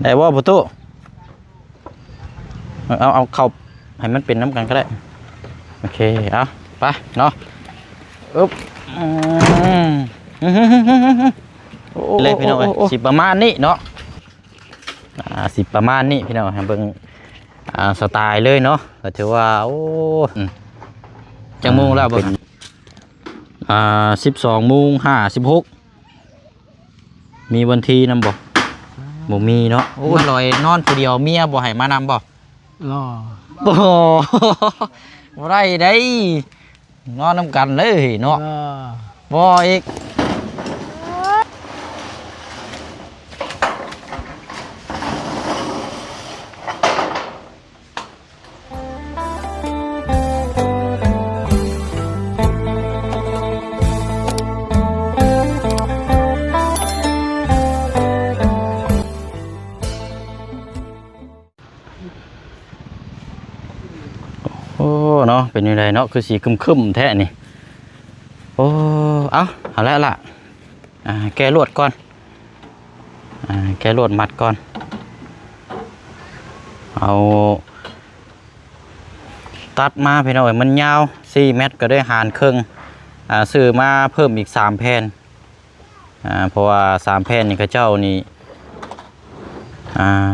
ได้ว่าประตูเอาเข้าให้มันเป็นน้ำกันก็ได้โอเคเอาไปเนาะอึ๊บเลยพี่น้องสิประมาณนี้เนาะสิประมาณนี้พี่น้องเบิ่งสไตล์เลยเนาะก็ถือว่าโอ้จังโมงแล้วบ่12:56มีวันที่นำบ่มีเนาะมาลอยนอนผู้เดียวเมียบ่ให้มานำบ่บ่ได้ได้นอนนำกันเลยเนาะบ่อีกโอ้เนาะเป็นยังไงเนาะคือสีคึมๆแท้นี่โอ้เอาแล้วล่ะแกลวดก่อนแกลวดมัดก่อนเอาตัดมาพี่น้อยมันยาว4 เมตรก็ได้หารครึ่งซื้อมาเพิ่มอีก3 แผ่นเพราะว่า3 แผ่นนี่เขาเจ้านี่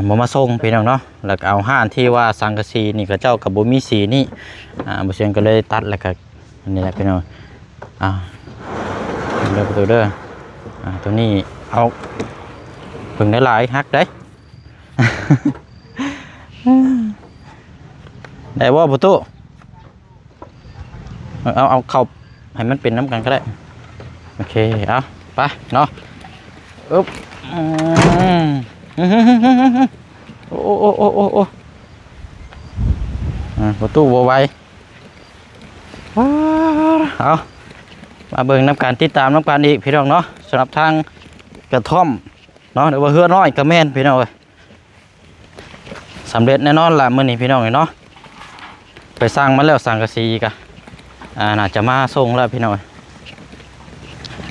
บ่มาส่งพี่น้องเนาะแล้วเอาห้านที่ว่าสังกะสีนี่เขาเจ้ากับบ่มีสีนี่บ่เชียงก็เลยตัดแล้วก็นี่แหละพี่น้องเด้อประตูเด้อตัวนี้เอาเพิ่งได้หลายฮักได้ ได้ว่าประตูเอาเข้าให้มันเป็นน้ำกันก็ได้โอเคเอาไปเนาะอึ๊บโอ้ประตูบัวไวเอามาเบิ่งน้ำการติดตามน้ำการอีกพี่น้องเนาะสำหรับทางกระท่อมเนาะหรือว่าเฮือน้อยกระแม่นพี่น้องเลยสำเร็จแน่นอนละมื้อนี้พี่น้องเนาะไปสร้างมาแล้วสร้างกระสีกะน่าจะมาส่งแล้วพี่น้อง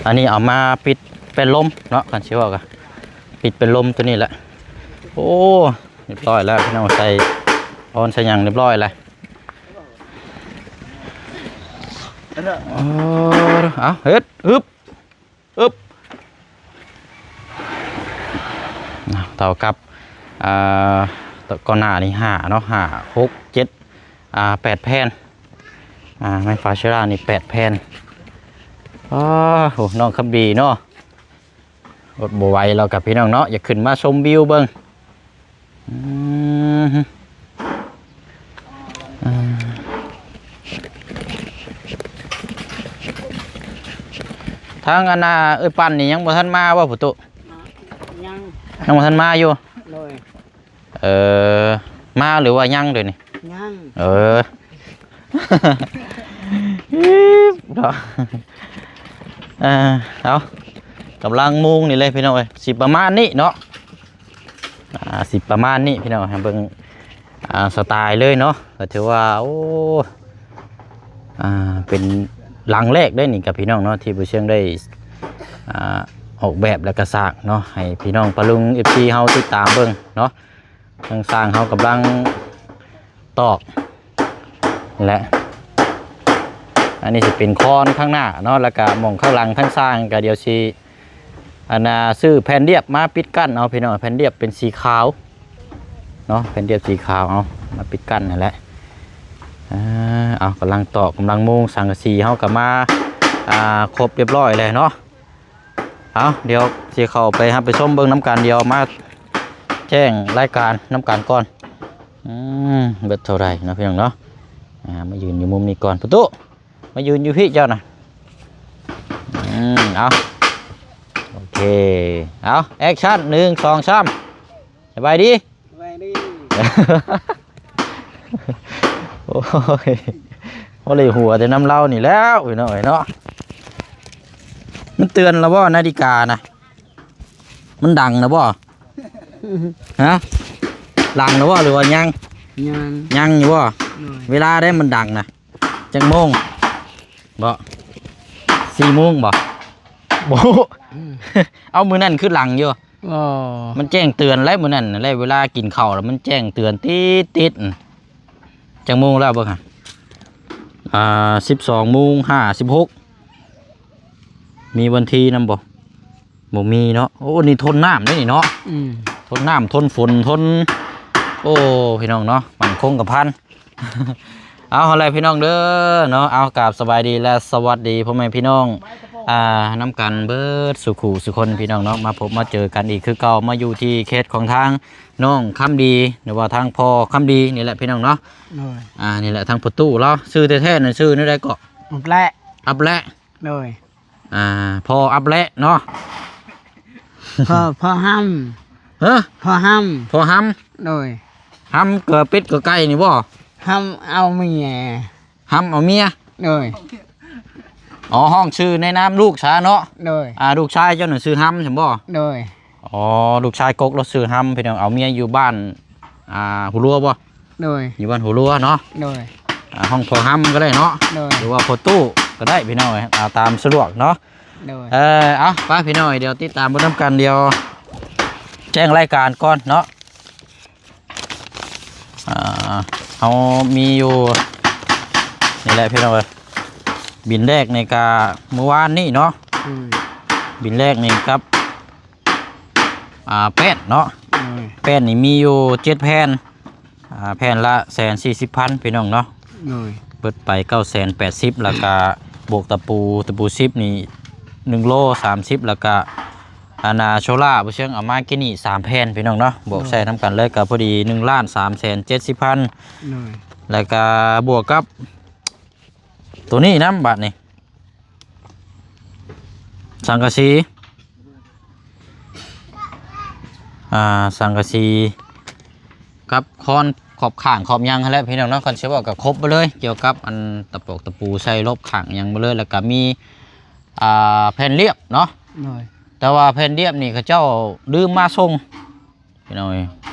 อันนี้เอามาปิดเป็นลมเนาะกันเชื่อว่าปิดเป็นลมตัวนี้แหละโอ้เรียบร้อยแล้วพี่น้องใส่ออนใส่ยังเรียบร้อยเลยเอาเฮ็ดอึบเท่ากับก่อนหน้านี้5เนาะ5 6 7 8 แผ่นไม้ฟาเชรานี่8 แผ่นโอ้น้องคำดีเนาะรถบัวไวเรากับพี่น้องเนาะอยากขึ้นมาชมวิวเบิ้งทางอันน่ะปั่นนี่ยังบ่ทันมาว่าผู้ตุยังบ่ทันมาอยู่มาหรือว่ายังเดี๋ยวนี้ยังเอากำลังมุงนี่เลยพี่น้องเอ้ยสิประมาณนี้เนาะสิประมาณนี้พี่น้องเบิ่งสไตล์เลยเนาะก็ถือว่าโอ้เป็นหลังแรกได้นี่กับพี่น้องเนาะที่ผู้เชี่ยวได้ออกแบบและกระสร้างเนาะให้พี่น้องปะลุง FC เฮาติดตามเบิ่งเนาะทางสร้างเฮากำลังตอกและอันนี้จะเป็นคอนข้างหน้าเนาะแล้วก็มองข้างหลังทั้งสร้างก็เดี๋ยวสิซื้อแผ่นเรียบมาปิดกั้นเอาพี่น้องแผ่นเรียบเป็นสีขาวเนาะแผ่นเรียบสีขาวเอามาปิดกั้นนั่นแหละเอากำลังตอกกำลังมุงสังกะสีเฮากับมาครบเรียบร้อยเลยเนาะเอาเดี๋ยวสิเข้าไปไปชมเบิ้งน้ำการเดียวมาแจ้งรายการน้ำการก่อนเบิดเท่าไรนะพี่น้องเนาะมายืนอยู่มุมนี้ก่อนประตูมายืนอยู่พี่เจ้านะเอาโอเคเอาแอคชั่น1 2 3สบายดีโอ้ยว่าเลยหัวแต่น้ำเล่านี่แล้วพี่น้องเนาะมันเตือนแล้วว่านาฬิกานะมันดังนะบ่ฮะดังนะบ่หรือว่ายังอยู่บ่เวลาได้มันดังนะจังโมงบ่4 โมงบ่เอามือนั่นขึ้นหลังอยู่ อ๋อ มันแจ้งเตือนแล้วมื้อนั้นแล้วเวลากินข้าวแล้วมันแจ้งเตือนติดจังโมงแล้วเบิ่งค่ะ12:56มีวันที่นำบ่มีเนาะโอ้นี่ทนน้ำได้นี่เนาะทนน้ำทนฝนทนโอ้พี่น้องเนาะมันคงกับพัน เอาอะไรพี่น้องเด้อเนาะเอากราบสบายดีและสวัสดีพ่อแม่พี่น้องน้ำกันเบิดสุขุสุคนพี่น้องเนาะมาพบมาเจอกันอีกคือเก่ามาอยู่ที่เขตของทางน้องคำดีหรือว่าทางพ่อคำดีนี่แหละพี่น้องเนาะนี่แหละทางประตูเราชื่อแท้ๆนั่นชื่อนี่ได้ก็อับและเลยพ่ออับและเนาะพ่อห้ำพ่อห้ำเลยห้ำเกิดเป็ดเกิดไก่นี่บ่ห้ำเอาเมียเลยอ๋อห้องชื่อในน้ำลูกชายเนาะเลยลูกชายเจ้าหนึ่งชื่อห้ำใช่บ่เลยอ๋อลูกชายกกเราชื่อห้ำพี่น้องเอาเมียอยู่บ้านหัวรัวบ่เลยอยู่บ้านหัวรัวเนาะเลยห้องพอห้ำก็ได้เนาะหรือว่าพอตู้ก็ได้พี่น้องตามสะดวกเนาะเอาไปพี่น้องเดี๋ยวติดตามบนน้ำกันเดียวแจ้งรายการก่อนเนาะเอามีอยู่นี่แหละพี่น้องเลยบินแรกในกาเมื่อวานนี่เนาะบินแรกนี่ครับแป้นเนาะแป้นนี่มีอยู่7แผ่นแผ่นละ140,000พี่น้องเนาะเปิดไป980,000แล้วก็บวกตะปู10นี่1โล30แล้วก็โชล่าผู้เชี่ยงเอามากินี่3แผ่นพี่น้องเนาะบวกใส่ทำกันเลยก็พอดี1,370,000แล้วก็บวกกับตัวนี้น้ำบาทนี่สังกะสีสังกะสีกับคอนขอบข่างขอบยางแล้วพี่น้องเนาะคอนเซ็ปต์กับครบไปเลยเกี่ยวกับอันตะปูใส่ลบข่างยางไปเลยแล้วก็มีแผ่นเรียบเนาะแต่ว่าแผ่นเรียบนี่เขาเจ้าลืมมาส่งพี่น้อง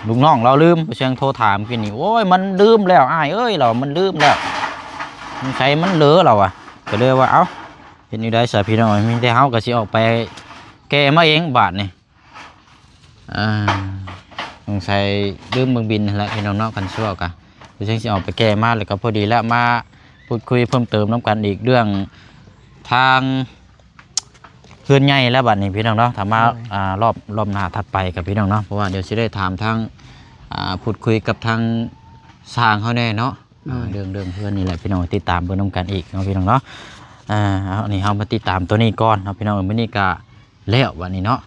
ลุงน้องเราลืมไปเชียงโทรถามกินนี่โอ้ยมันลืมแล้วอ้ายเอ้ยเรามันลืมแล้วมันใช้มันเหลือเราก็เลยว่าเอ้าเห็นอยู่ได้สาพี่น้องมีแต่เฮาก็สิออกไปแก้มาเองบาทนี่ต้องใช้ลืมเมืองบินแล้วพี่น้องเนาะกันชั่วกันเดี๋ยวฉันสิออกไปแก้มาแล้วก็พอดีแล้วมาพูดคุยเพิ่มเติมน้ำกันอีกเรื่องทางเพื่อนใหญ่แล้วบัดนี้พี่น้องเนาะถามมารอบหน้าถัดไปกับพี่น้องเนาะเพราะว่าเดี๋ยวจะได้ถามทางพูดคุยกับทางสร้างเขาแน่เนาะเรื่องเพื่อนนี่แหละพี่น้องติดตามเพื่อนน้ำกันอีกเนาะพี่น้องเนาะนี่เรามาติดตามตัวนี้ก่อนเนาะพี่น้องไม่นี่ก็แล้ววันนี้เนาะ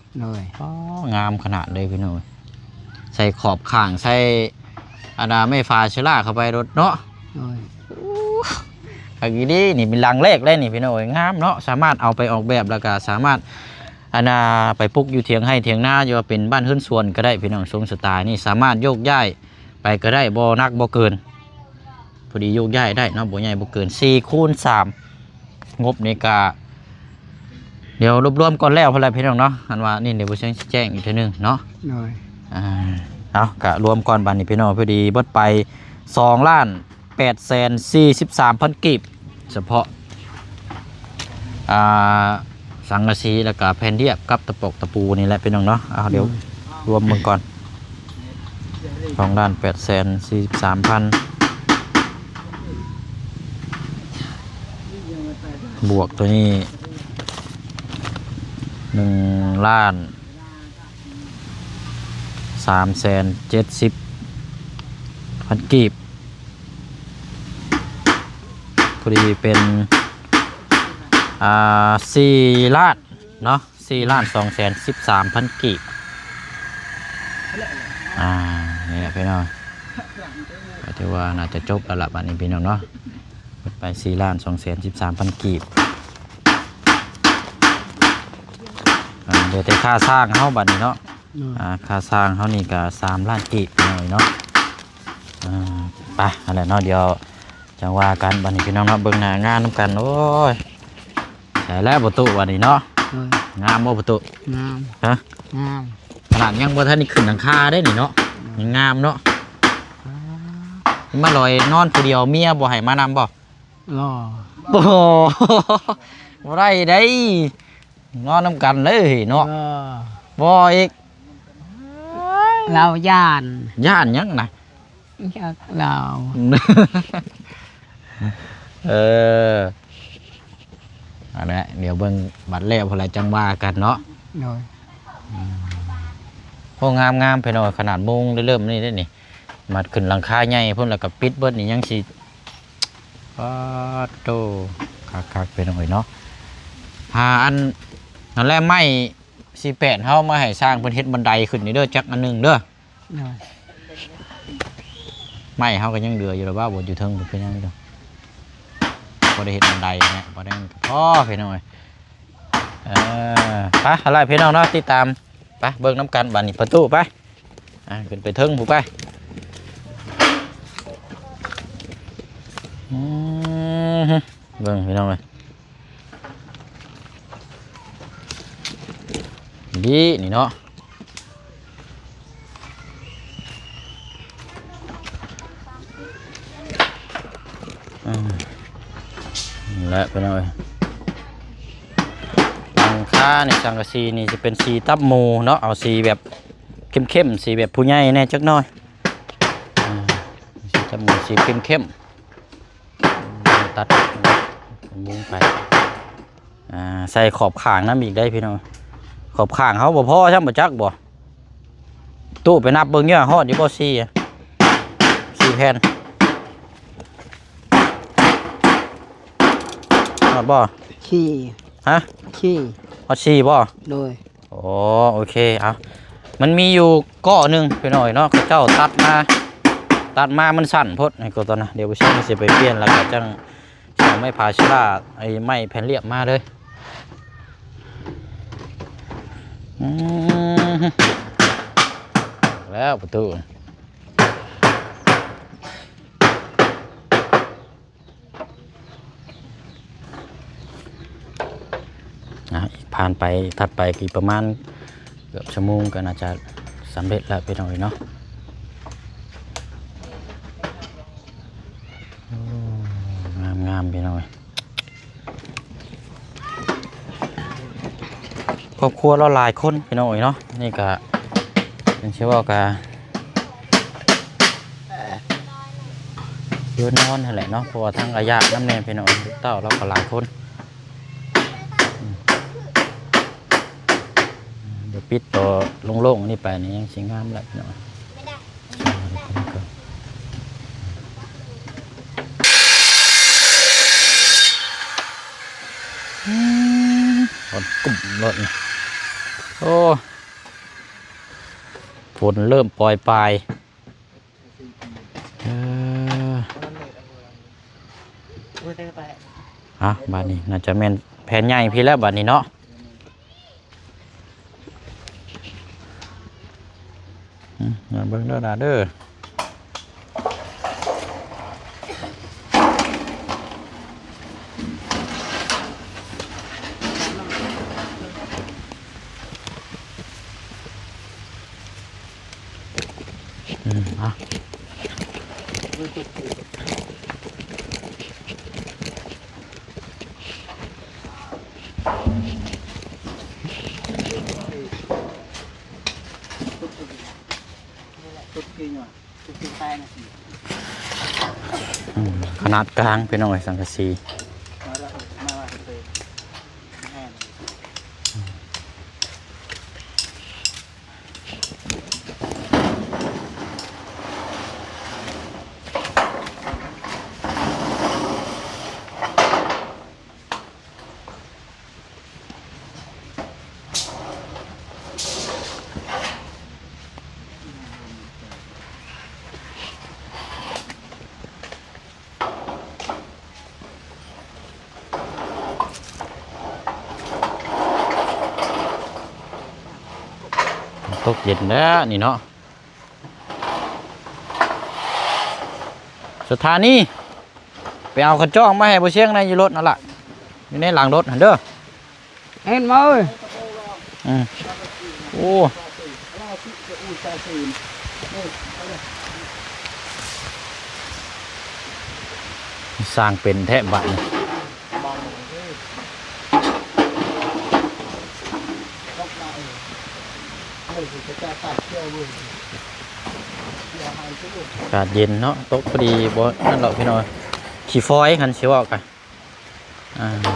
งามขนาดเลยพี่น้องใส่ขอบข้างใส่ไม่ฟาเชล่าเข้าไปรถเนาะอันนี้นี่เป็นลังแรกเลยนี่พี่น้อยงามเนาะสามารถเอาไปออกแบบแล้วก็สามารถไปปลูกอยู่เถียงให้เถียงหน้าอยู่เป็นบ้านเฮือนสวนก็ได้พี่น้องทรงสไตล์นี่สามารถโยกย้ายไปก็ได้บ่นักบ่เกินพอดีโยกย้ายได้เนาะบ่ใหญ่บ่เกิน4คูณ3งบในกาเดี๋ยวรวมๆก่อนแล้วพอแล้วพี่น้องเนาะอันว่านี่เดี๋ยวบ่เชิงแจ้งอีกทีนึงเนาะเอากะรวมก่อนบัดนี้พี่น้องพอดีเบิดไป2,843,000 กีบเฉพาะสังกะสีแล้วก็แผ่นเรียบกับตะปูนี่แหละพี่น้องเนาะเอาเดี๋ยวรวมมึงก่อน2,843,000บวกตัวนี้1,370,000 กีบพอดีเป็น4 ล้านเนาะ4,213,000 กีบนี่แหละพี่น้องก็ถือว่าน่าจะจบแล้วล่ะบัดนี้พี่น้องเนาะไป4,213,000 กีบเดี๋ยวแต่ค่าสร้างเฮาบัดนี้เนาะค่าสร้างเฮานี่ก็3 ล้านกีบหน่อยเนาะไปอะไรเนาะเดี๋ยวจังว่ากันบัดนี้พี่น้องเนาะเบิ่งหน้างานนำกันโอ้ยใส่แล้วประตูบัดนี้เนาะงามบ่ประตูงามฮะงามขนาดยังบ่ทันได้ขึ้นหลังคาได้นี่เนาะยังงามเนาะมาลอยนอนผู้เดียวเมียบ่ให้มานำบ่บ่ได้ได้นอนนำกันเลยเนาะบ่อีก เราย่าน ย่านยังนะ จากเรา เออเอาละเดี๋ยวเบิ่งบัตรแล้วพอไรจังว่ากันเนาะ โดย โอ้งามไปหน่อยขนาดมุงได้เริ่มนี่ได้นี่มาขึ้นหลังคาใหญ่เพิ่นแล้วก็ปิดเบิดนี่ยังสิป้าโตคักๆไปหน่อยเนาะหาอันนั่นแหละไม้48เฮามาให้สร้างเพิ่นเฮ็ดบันไดขึ้นนี่เด้อจักอันหนึงเด้อ โดย ไม้เฮาก็ยังเหลืออยู่แล้วว่าบ่อยู่เทิงเป็นยังเด้อบ่ได้เฮ็ดบันไดนะบ่ได้พ่อไปหน่อยไปอะไรพี่น้องเนาะติดตามไปเบิ่งน้ำกันบัดนี้ประตูไปขึ้นไปเทิงผู้ไปเบิ่งพี่น้องเลยดีนี่เนาะและพี่น้องเลยหลังคาในสังกะสีนี่จะเป็นสีตับหมูเนาะเอาสีแบบเข้มๆสีแบบผู้ใหญ่แน่จักหน่อยสีตับหมูสีเข้มๆตัดมุ้งไปใส่ขอบข่างน้ำอีกได้พี่น้องขอบข่างเขาบ่พอใช่ไหมจักบ่ตู้ไปนับเบิ่งเนี่ยฮอดอยู่บ่สี่แผ่นฮอดบ่ ขี้ ฮะ ขี้ ฮอด4บ่ โดย โอ้โอเคเอามันมีอยู่ก้อหนึ่งไปหน่อยเนาะเขาเจ้าตัดมามันสั่นพดไอ้กูตอนนะเดี๋ยวผู้ชายมันจะไปเปลี่ยนแล้วก็จังเอาไม้พาชลาไอ้ไม้แผ่นเรียบมาเลยแล้วประตูอีกผ่านไปถัดไปกี่ประมาณเกือบชั่วโมงก็น่าจะสำเร็จแล้วไปหน่อยเนาะงามไปหน่อยครอบครัวเราหลายคนไปหน่อยเนาะนี่ก็เป็นเชื่อว่ากะเยอะนอนแหละเนาะเพราะว่าทั้งระยะน้ำแนมไปหน่อยเต้าเราก็หลายคนเดี๋ยวปิดตัวโล่งๆนี่ไปนี่ยังสีงามแหละพี่น้อยฝนกุ่มรถโอ้ฝนเริ่มปล่อยปลายบ้านนี้น่าจะแม่นแผ่นใหญ่พี่แล้วบ้านนี้เนาะเบิ่งเด้อเด้อขนาดกลางไปหน่อยสังกะสีตกเย็นแล้วนี่เนาะสถานีไปเอากระจ้องมาให้ผู้เชี่ยงในอยู่รถนั่นแหละอยู่ในหลังรถหันเด้อ เห็นมั้ย โอ้สร้างเป็นแทะบัตร อากาศเย็นเนาะตกพอดีบ่นั่นหรอกพี่น้อยขี่ฟอยคันสิว่ากัน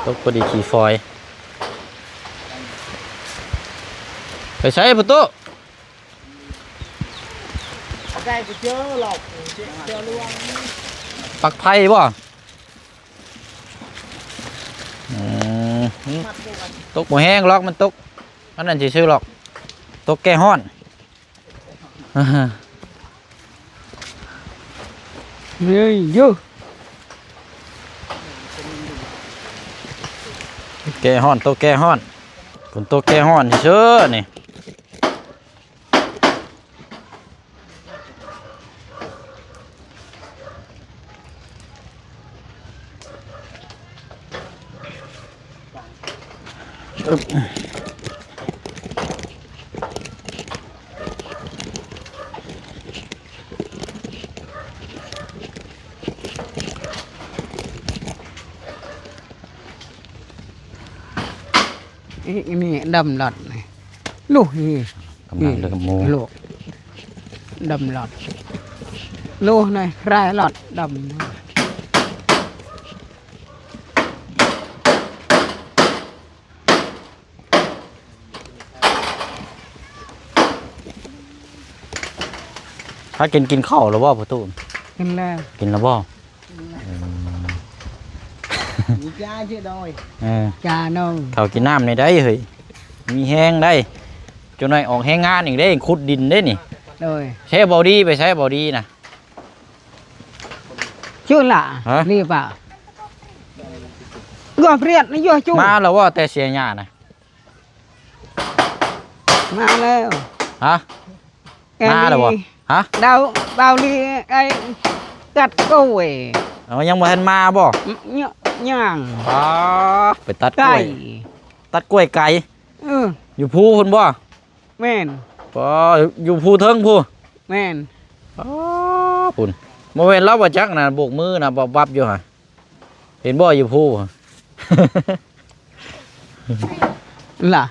ตกพอดีขี่ฟอยไปใช้ประตูได้ไปเจอหลอกเจอลวงปักไผ่บ่ตกบ่แห้งหรอกมันตกอันนั้นสิชื่อหรอกตกแก่ฮ้อนเฮ้ยยูแก่ฮ้อนตกแก่ฮ้อนฝนตกแก่ฮ้อนเชื่อนี่นี่ดำหลอดนี่ลูกนี่ กำลังเริ่มมู ลูกดำหลอดลูกนี่รายหลอดดำถ้ากินข้าวแล้วบ่ประตู กินแล้ว กินแล้วบ่ มีจ้าชื่อดอย เออ จ้าน้อง เขากินน้ำในได้เฮ้ยมีแห้งได้จนหน่อยออกแห้งงานอีกได้ขุดดินได้นี่ โดย ใช้บอดี้ไปใช้บอดี้นะ ชื่อละ ฮะ รีบอ่ะก็เปรียดนี่ยั่วจุ มาแล้วว่าแต่เสียหญ้านะ มาแล้ว ฮะมาแล้วบ่ฮะ ดาวดาวลีไอ้กัดกล้วย เอายังบ่ทันมาบ่ ย่าง อ๋อไปตัดกล้ ไก่ วยตัดกล้วยไก่ Ừ, อยู่ภูพุ่นบ่ men บ่อยู่ภูเทิงภู men อ๋อพุ่นบ่แม่นเราบ่จักน่ะโบกมือน่ะบับๆอยู่ห่ะเห็นบ่อยู่ภู là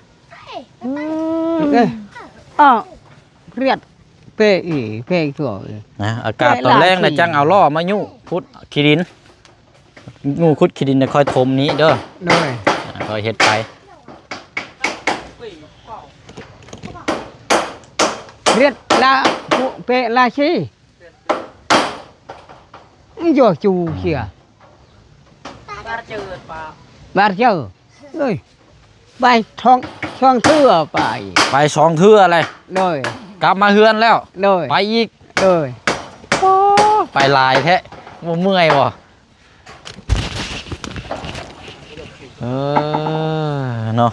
êเปรียดเปอีเปถั่ว นะอากาศตอนแรกน่ะจังเอาล้อมายุขุดขี้ดินงูขุดขี้ดินน่ะค่อยถมนี้เด้อ rồi ค่อยเฮ็ดไป เปรียดlàเปlà chi vô chu kìa ba chờ ơi bay thong thưa phải ไปสองเทื่อเลย rồi กลับมาเฮือนแล้ว rồi ไปอีก rồi ไปลายแท้บ่เมื่อยบ่เนาะ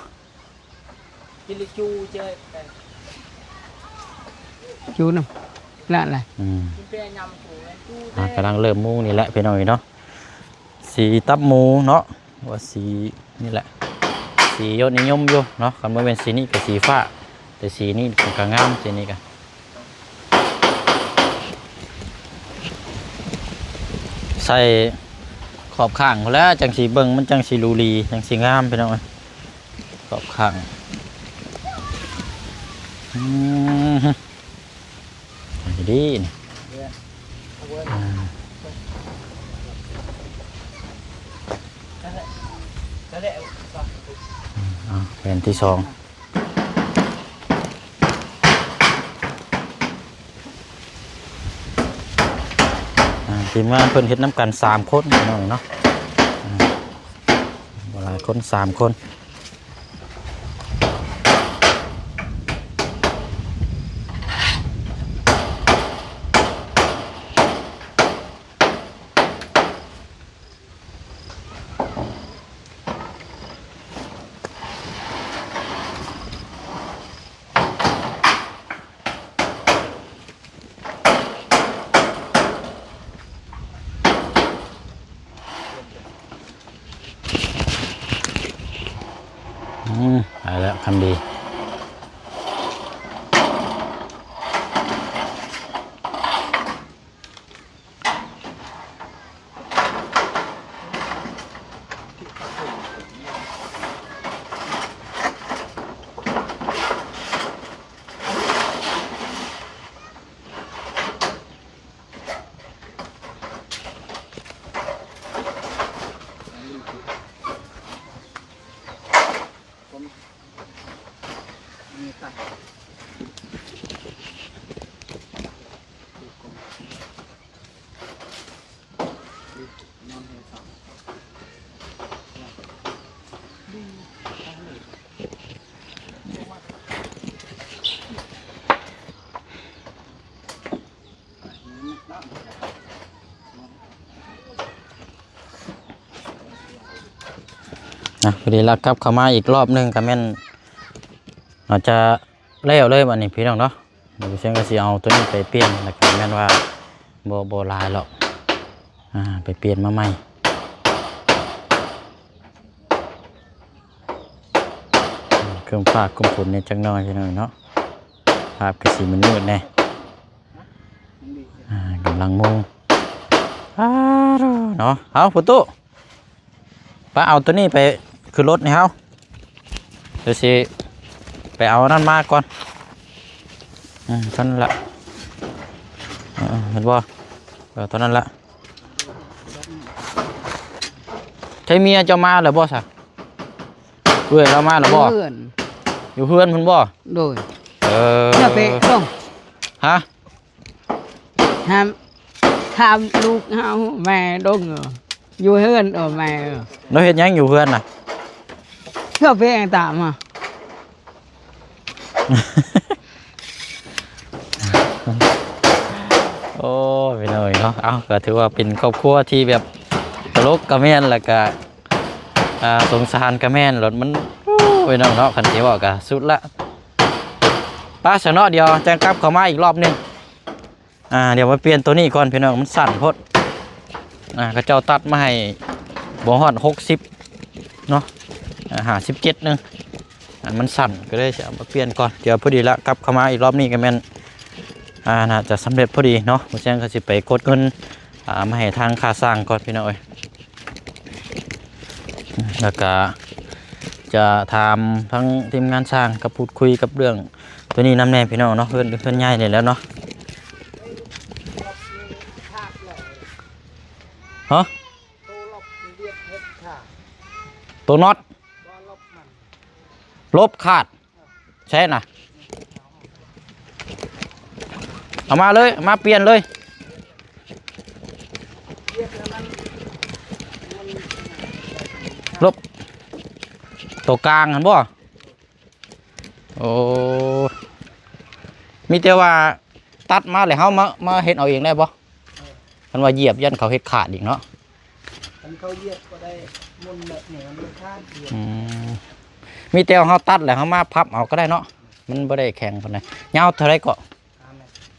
chú nè lạ này กำลังเริ่มมุงนี่แหละพี่น้อยเนาะสีตับหมูเนาะว่าสีนี่แหละสียอดนิยมอยู่เนาะคันบ่เป็นสีนี้ก็สีฟ้าแต่สีนี้ก็งามสีนี้ก็ใส่ขอบข้างพุ่นแล้วจังสีเบิ่งมันจังสีรูรีจังสีงามพี่น้อยขอบข้างดีนี่แผ่นที่สองทีมงานเพิ่นเฮ็ดน้ำกัน3 คนพี่น้องเนาะหลายคน3 คน นะพอดีแล้วครับเข้ามาอีกรอบหนึงก็แม่นอาจจะแล้วเลยวันนี้พี่น้องเนาะเดี๋ยวเชียงก็สิเอาตัวนี้ไปเปลี่ยนแล้วก็แม่นว่าบ่ลายหรอกไปเปลี่ยนมาใหม่เครื่องภาคคุมผลเนี่ยจังน้อยพี่น้องเนาะภาพก็สีมันมืดแน่กำลังมุงเนาะเอาประตูไปเอาตัวนี้ไปขึ้นรถนี่เฮาเดี๋ยวสิไปเอานั่นมาก่อนเท่านั้นละเห็นบ่เท่านั้นละใช้เมียเจ้ามาหรือบ่สะเพื่อนเรามาหรือบ่ เพื่อน อยู่เพื่อนพุ่นบ่ โดย Ờ. จะไปต้อง Hả? ห้ามห้ามลูกห้ามแม่ดงอยู่เฮือนแม่ Nó hết nhánh nhiều hơn à? เพื่อไปเองตามมา โอ้ไปหน่อยเนาะเอาก็ถือว่าเป็นครอบครัวที่แบบตลกกระแม่นแล้วก็สงสารกระแม่นรถมันไปน้องเนาะคันที่ว่าก็สุดละป้าสนอเดียวแจ้งกลับเข้ามาอีกรอบหนึงเดี๋ยวมาเปลี่ยนตัวนี้ก่อนพี่น้องมันสั่นโพดก็เจ้าตัดมาให้บ่ฮอด60เนาะ57นึงมันสั่นก็เลยจะมาเปลี่ยนก่อนเดี๋ยวพอดีละกลับเข้ามาอีกรอบนี้ก็แม่นน่าจะสำเร็จพอดีเนาะผมแจ้งก็สิไปกดเงินมาให้ทางค่าสร้างก่อนพี่น้องเอ้ยแล้วก็จะทำทั้งทีมงานสร้างกับพูดคุยกับเรื่องตัวนี้น้ำแน่พี่น้องเนาะเพื่อนใหญ่เลยแล้วเนาะฮะตัวน็อตลบขาดใช่น่ะเอามาเลยมาเปลี่ยนเลยลบตัวกลางเห็นบ่โอ้มีแต่ว่าตัดมาเลยเขามาเฮ็ดเอาเองได้บ่คันว่าเหยียบยันเขาเฮ็ดขาดอีกเนาะเขาเหยียบก็ได้มุนแบบนี้มันขาดมีแต่เขาตัดแล้วเขามาพับเอาก็ได้เนาะมันบ่ได้แข็งปานใดยาวเท่าไรก็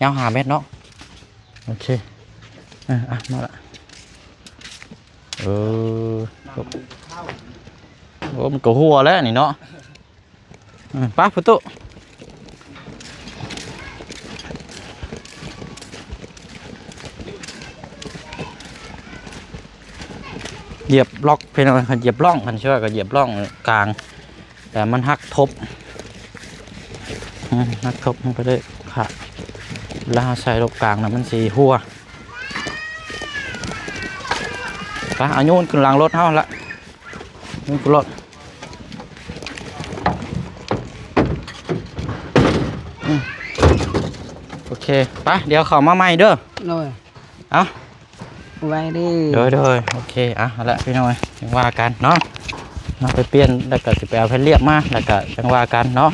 ยาว5 เมตรเนาะโอเคมาละโอ้มันก็หัวแล้วนี่เนาะป้าพุตุเหยียบล็อกเพนอะไรเหยียบร่องคันเชื่อก็เหยียบร่องกลางแต่มันหักทบมันไปได้ขาดแล้วใส่รถกลางนะมันสีหัวไปเอาโยนขึ้นหลังรถเท่าละโยนขึ้นรถโอเคไปเดี๋ยวเข้ามาใหม่เด้อ โดย เอา ไว้ดิ โดยโอเคเอาละพี่น้อยจังว่ากันเนาะไปเปลี่ยนแล้วก็สิไปเอาแผ่นเรียบมาแล้วก็จังว่ากันเนาะ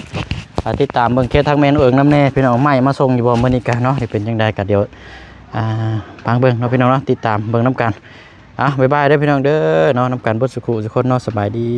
ติดตามเบิ่งเคสทางเมนเอิงน้ำแน่พี่น้องใหม่มาส่งอยู่บ่มื้อนี้กันเนาะนี่เป็นจังไดก็เดี๋ยวฟังเบิ่งเนาะพี่น้องเนาะติดตามเบิ่งน้ำกันบ๊ายบายเด้อพี่น้องเด้อเนาะน้ำกันเบิดสุขุสุคนเนาะสบายดี